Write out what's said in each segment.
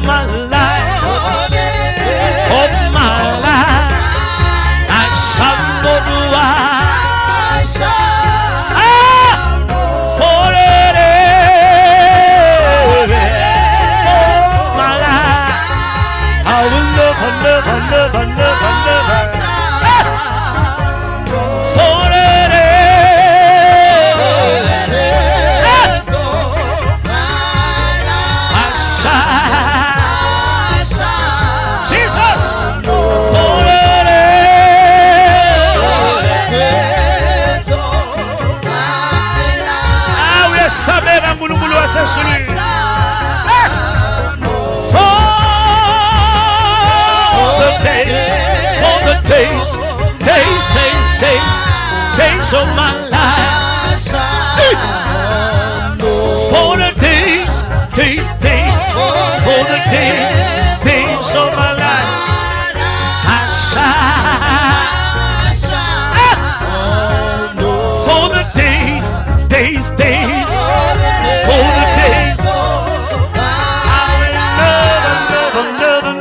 my life, of my life, I shall not lie. For it is my life. I will never, never, never, never, never. For it is I shall. Jesus. For it is we are sabera ngulungulu wasesuli. For the days of my life. For the days of my life. I shall. For the days. For the days. I will never.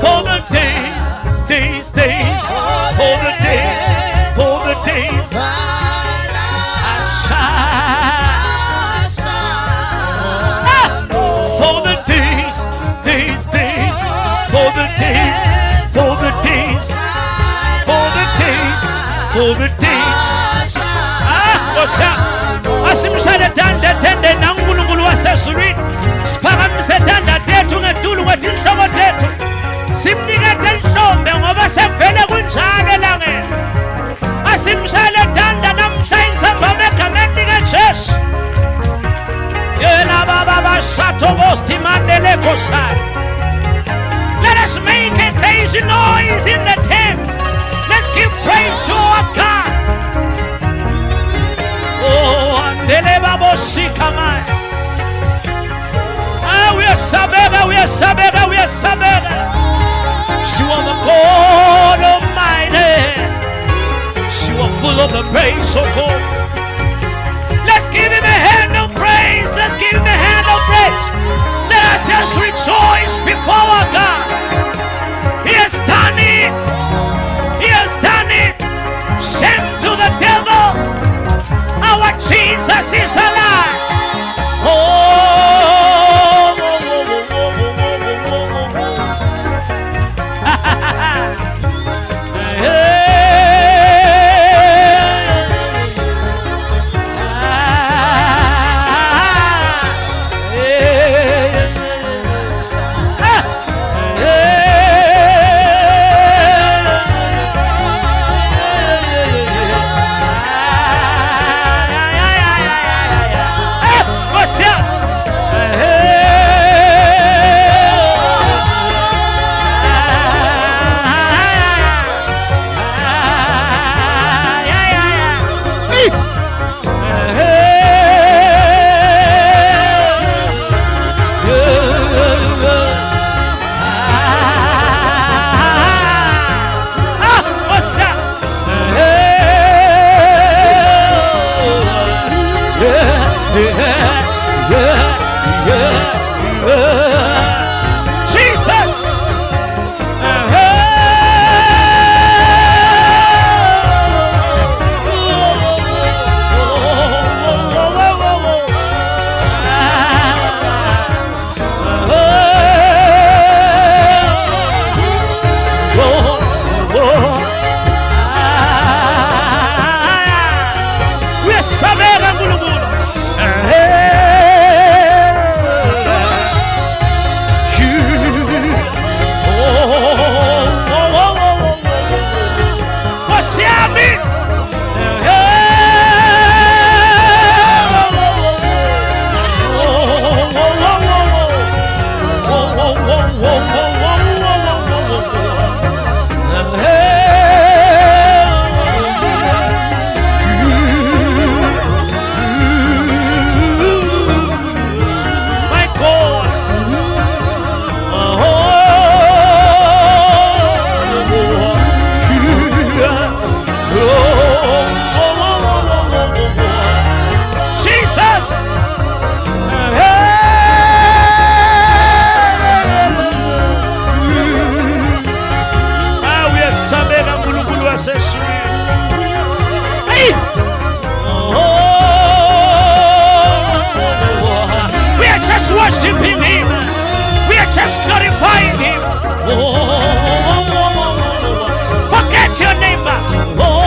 For the days. For the days. I shall. For the days. For the days. Asimshale tanda tende nangulungulu wasesuri. Spakamise tanda tethu ngetulu ngetinhloko tethu. Simnikete inhlombe ngoba sevele kunjalo elangeni. Asimshale tanda namhla insamba egameni likaJesu. Yena baba bashatho bosti mandele kosai. Let us make a crazy noise in the tent. Let's give praise to our God. Oh, andele babo sikamai. We are sabega. You are the God Almighty. You are full of the praise, oh God. Let's give him a hand of praise. Let us just rejoice before our God. He has done it. Sent to the devil. Our Jesus is alive. worshiping Him. We are just glorifying Him. Oh, forget your neighbor. Oh,